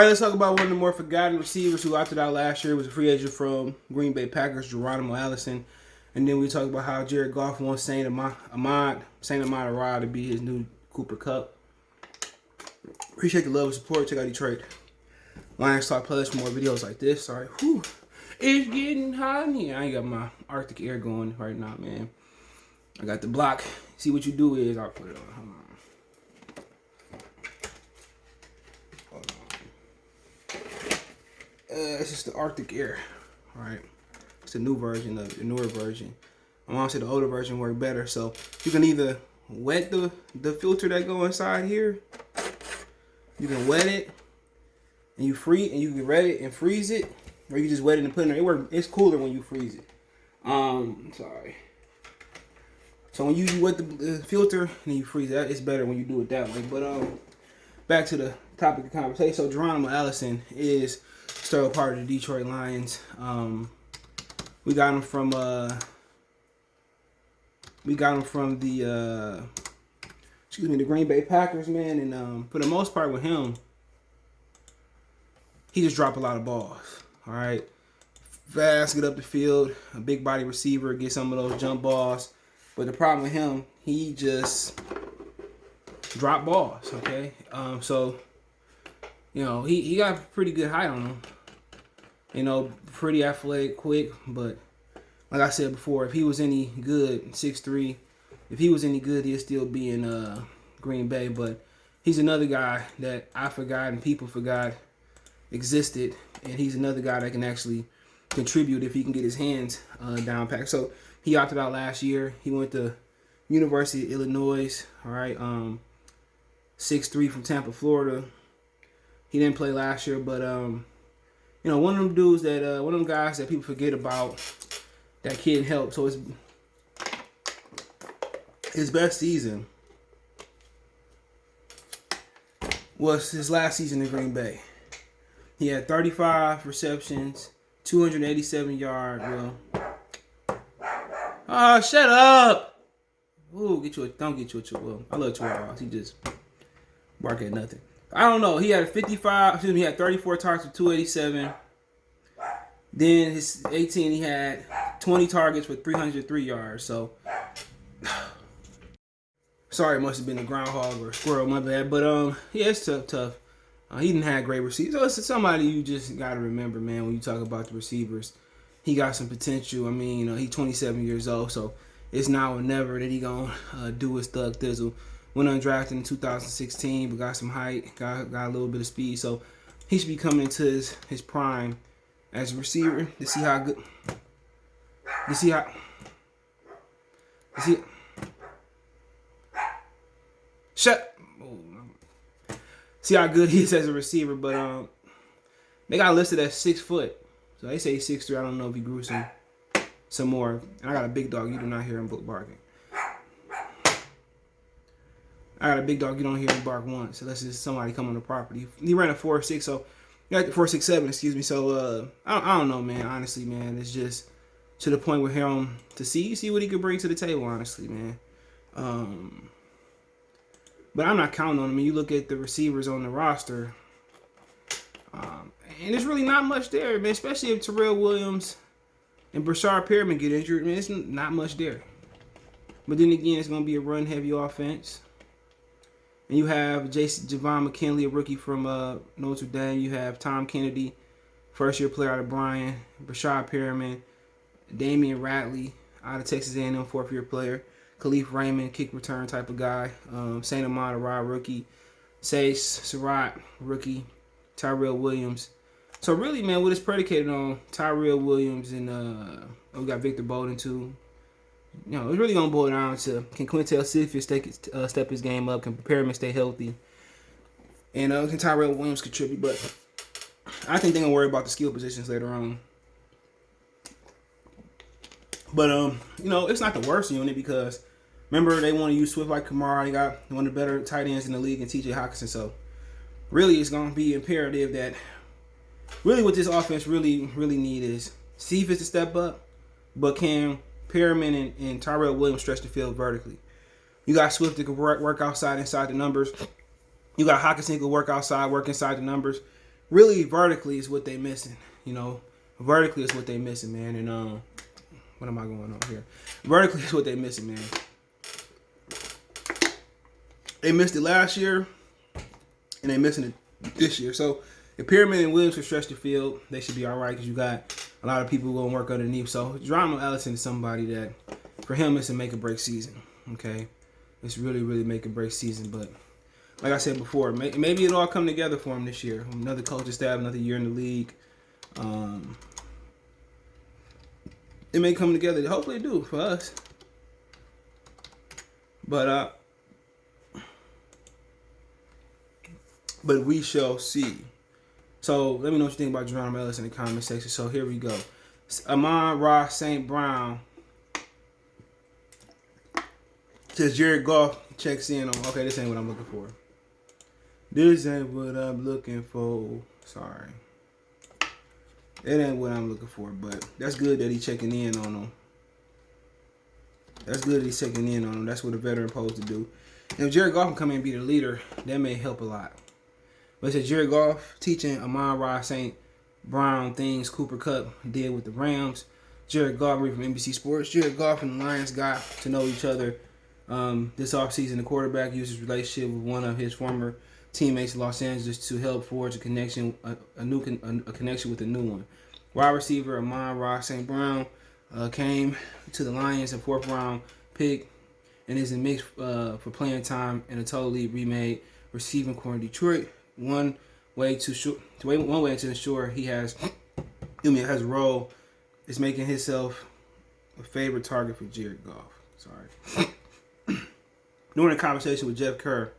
right, let's talk about one of the more forgotten receivers who opted out last year. Was a free agent from Green Bay Packers, Geronimo Allison. And then we talk about how Jared Goff wants Amon-Ra to be his new Cooper Kupp. Appreciate the love and support. Check out Detroit Lions Talk Plus for more videos like this. Sorry. Whew. It's getting hot in here. I ain't got my Arctic air going right now, man. I got the block. See what you do is I'll put it on. Hold on. It's just the Arctic air. Alright. It's the new version of it, the newer version. I'm gonna say the older version worked better. So you can either wet the filter that go inside here. You can wet it and you can wet it and freeze it. Or you just wet it and put it in there. It's cooler when you freeze it. Sorry. So when you wet the filter and you freeze it, it's better when you do it that way. But back to the topic of conversation. So Geronimo Allison is still a part of the Detroit Lions. We got him from the Green Bay Packers, man. And for the most part with him, he just dropped a lot of balls. All right, fast, get up the field, a big body receiver, get some of those jump balls. But the problem with him, he just dropped balls. Okay, so you know he got pretty good height on him. You know, pretty athletic, quick. But like I said before, if he was any good, 6'3", if he was any good, he'd still be in Green Bay. But he's another guy that I forgot and people forgot existed, and he's another guy that can actually contribute if he can get his hands down packed. So he opted out last year. He went to University of Illinois. All right, 6'3" from Tampa, Florida. He didn't play last year, but you know, one of them dudes that one of them guys that people forget about that kid helped. So his best season was his last season in Green Bay. He had 35 receptions, 287 yards. Well, oh, shut up! Ooh, don't get you a chihuahua. I love chihuahuas. He just bark at nothing. I don't know. He had 34 targets for 287. Then his 18, he had 20 targets for 303 yards. So, sorry, it must have been a groundhog or a squirrel. My bad. But yeah, it's tough. He didn't have great receivers. So it's somebody you just got to remember, man, when you talk about the receivers. He got some potential. I mean, he's 27 years old, so it's now or never that he going to do his thug thizzle. Went undrafted in 2016, but got some height, got a little bit of speed. So he should be coming into his prime as a receiver to see how good. See how good he is as a receiver, but they got listed at 6 foot. So they say 6'3". I don't know if he grew some more. And I got a big dog. You do not hear him barking. I got a big dog. You don't hear him bark once unless it's somebody come on the property. He ran a 4.6, so he got 4.67. Excuse me. So I don't know, man. Honestly, man, it's just to the point with him to see what he could bring to the table. Honestly, man. But I'm not counting on him. I mean, you look at the receivers on the roster, and there's really not much there, man. Especially if Terrell Williams and Brashard Perriman get injured, man. It's not much there. But then again, it's going to be a run-heavy offense. And you have Javon McKinley, a rookie from Notre Dame. You have Tom Kennedy, first-year player out of Bryan. Brashard Perriman, Damian Ratley out of Texas A&M, fourth-year player. Khalif Raymond, kick return type of guy. St. Amon-Ra, rookie. Sage Surratt, rookie. Tyrell Williams. So really, man, what it's predicated on, Tyrell Williams and we got Victor Bolden too. You know, it's really gonna boil down to can Quintel Cephas step his game up, can Perriman stay healthy, and can Tyrell Williams contribute? But I think they're gonna worry about the skill positions later on. But you know, it's not the worst unit because remember they want to use Swift like Kamara. They got one of the better tight ends in the league, and T.J. Hockenson. So really, it's gonna be imperative that really what this offense really need is Cephas to step up, but can Perriman and Tyrell Williams stretch the field vertically. You got Swift that can work outside inside the numbers. You got Hockenson who can work outside, work inside the numbers. really vertically is what they missing. You know, vertically is what they missing, man. And what am I going on here? Vertically is what they missing, man. They missed it last year, and they missing it this year. So if Pyramid and Williams can stretch the field, they should be all right because you got a lot of people going to work underneath. So Geronimo Allison is somebody that, for him, it's a make or break season. Okay, it's really, really make or break season. But like I said before, maybe it'll all come together for him this year. Another coaching staff, another year in the league. It may come together. Hopefully it do for us. But we shall see. So let me know what you think about Geronimo Allison in the comment section. So here we go. Amon-Ra St. Brown says Jared Goff checks in on. Okay, this ain't what I'm looking for. This ain't what I'm looking for. Sorry. It ain't what I'm looking for, but that's good that he's checking in on them. That's good that he's checking in on them. That's what a veteran supposed to do. And if Jared Goff can come in and be the leader, that may help a lot. But it says Jared Goff teaching Amon-Ra St. Brown things Cooper Kupp did with the Rams. Jared Goff, from NBC Sports. Jared Goff and the Lions got to know each other this offseason. The quarterback used his relationship with one of his former teammates in Los Angeles to help forge a connection, a connection with a new one. Wide receiver Amon-Ra St. Brown came to the Lions, a 4th round pick, and is in mix for playing time in a totally remade receiving core in Detroit. One way to ensure he has a role is making himself a favorite target for Jared Goff. Sorry. During a conversation with Jeff Kerr,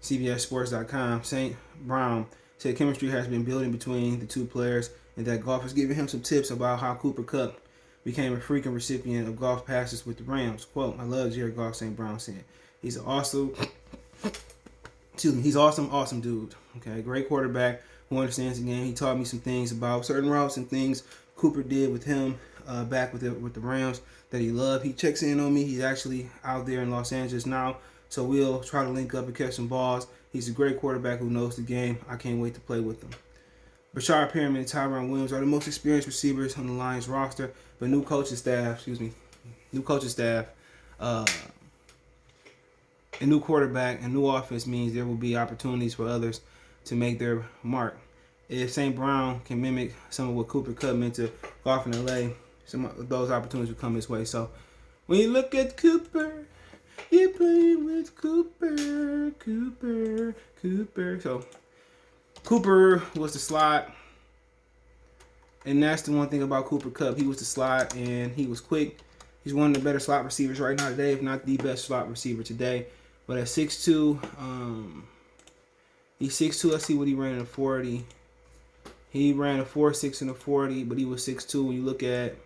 CBSSports.com, St. Brown said chemistry has been building between the two players and that Goff has given him some tips about how Cooper Kupp became a frequent recipient of golf passes with the Rams. Quote, I love Jared Goff, St. Brown said. He's awesome, dude. Okay, great quarterback who understands the game. He taught me some things about certain routes and things Cooper did with him back with the Rams that he loved. He checks in on me. He's actually out there in Los Angeles now. So we'll try to link up and catch some balls. He's a great quarterback who knows the game. I can't wait to play with him. Bashar Pyramid and Tyron Williams are the most experienced receivers on the Lions roster, but new coaching staff, a new quarterback and new offense means there will be opportunities for others to make their mark. If St. Brown can mimic some of what Cooper Kupp meant to Goff in LA, some of those opportunities will come his way. So when you look at Cooper, you're playing with Cooper. So Cooper was the slot, and that's the one thing about Cooper Kupp. He was the slot, and he was quick. He's one of the better slot receivers right now today, if not the best slot receiver today. But at 6'2", he's 6'2". Let's see what he ran in a 40. He ran a 4.6 in a 40, but he was 6'2". When you look at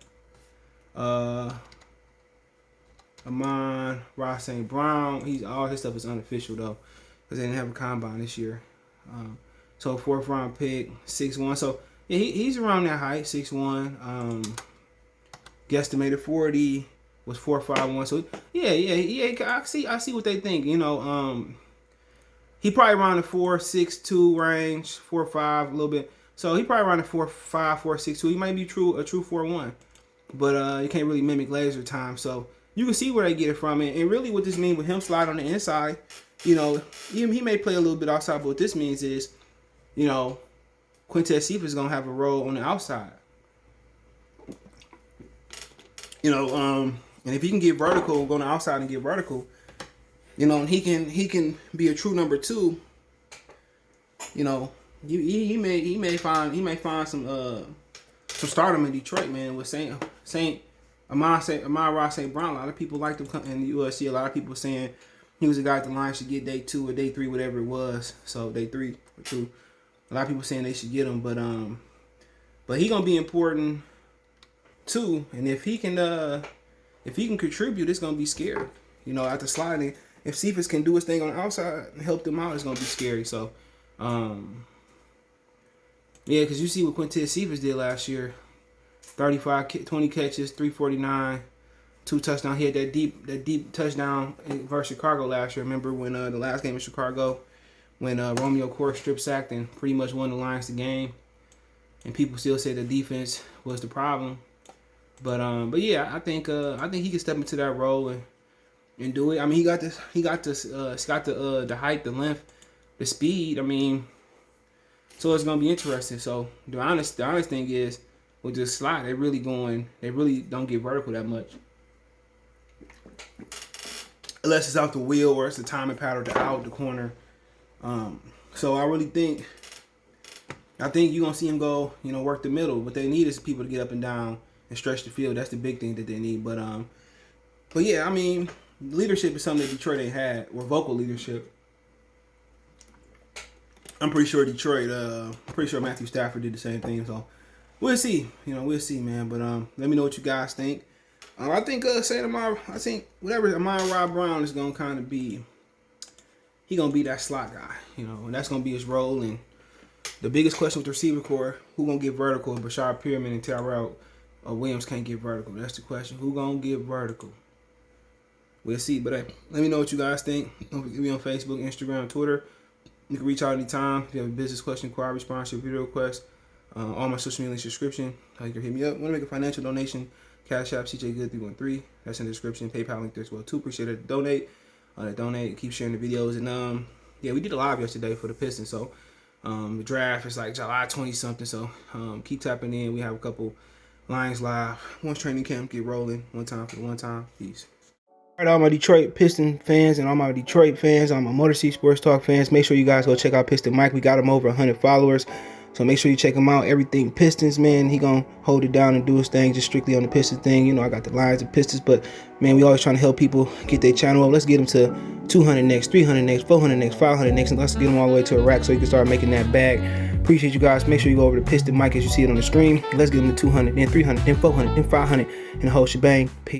Amon-Ra St. Brown, all his stuff is unofficial though, because they didn't have a combine this year. So 4th round pick, 6'1". So yeah, he's around that height, 6'1". Guesstimated 40 was 4.51. So yeah. I see what they think. You know, he probably around the 4.62 range, 4.5 a little bit. So he probably around the 4.5, 4.62. He might be a true 4.1, but you can't really mimic laser time. So you can see where they get it from. And really, what this means with him sliding on the inside, you know, he may play a little bit outside, but what this means is, you know, Quintez Cephas is gonna have a role on the outside. You know, and if he can get vertical, go on the outside and get vertical, you know, and he can be a true number 2. You know, he may find some stardom in Detroit, man. With Amon-Ra St. Brown. A lot of people liked him in the USC. A lot of people saying he was a guy that the Lions should get day 2 or day 3, whatever it was. So day 3 or 2. A lot of people saying they should get him, but he gonna be important too. And if he can contribute, it's gonna be scary. You know, after sliding, if Cephas can do his thing on the outside and help them out, it's gonna be scary. So, yeah, because you see what Quintez Cephas did last year: 20 catches, 349, 2 touchdowns. He had that deep touchdown versus Chicago last year. Remember when the last game in Chicago, when Romeo Court strip sacked and pretty much won the Lions the game. And people still say the defense was the problem. But yeah, I think he can step into that role and do it. I mean, he got the height, the length, the speed. I mean, so it's gonna be interesting. So the honest thing is, with this slot, they really don't get vertical that much, unless it's out the wheel or it's the timing pattern to out the corner. So I think you're gonna see him go, work the middle. What they need is people to get up and down and stretch the field. That's the big thing that they need. But yeah, I mean, leadership is something that Detroit ain't had, or vocal leadership. I'm pretty sure Matthew Stafford did the same thing. So we'll see. We'll see, man. But let me know what you guys think. I think whatever Amon-Ra Brown is gonna kind of be, he gonna be that slot guy, and that's gonna be his role. And the biggest question with the receiver core, who gonna get vertical? Bashard Perriman and Tyrell Williams can't get vertical. That's the question. Who gonna get vertical? We'll see. But hey, let me know what you guys think. Give me on Facebook, Instagram, Twitter. You can reach out anytime if you have a business question, inquiry, sponsorship, video request. All my social media subscription. You can hit me up. Want to make a financial donation? Cash App, CJ Good 313. That's in the description. PayPal link there as well too. Appreciate it. Donate. Keep sharing the videos. And yeah, we did a live yesterday for the Pistons. So the draft is like July 20 something. So keep tapping in. We have a couple Lions live. Once training camp get rolling. One time for the one time. Peace. All right, all my Detroit Piston fans and all my Detroit fans, all my Motor City Sports Talk fans, make sure you guys go check out Piston Mike. We got him over 100 followers. So make sure you check him out. Everything Pistons, man. He gonna hold it down and do his thing just strictly on the Pistons thing. I got the Lions and Pistons, but man, we always trying to help people get their channel up. Let's get them to 200 next, 300 next, 400 next, 500 next, and let's get them all the way to a rack so you can start making that bag. Appreciate you guys. Make sure you go over to Piston Mike as you see it on the screen. Let's get them to 200, then 300, then 400, then 500, and the whole shebang. Peace.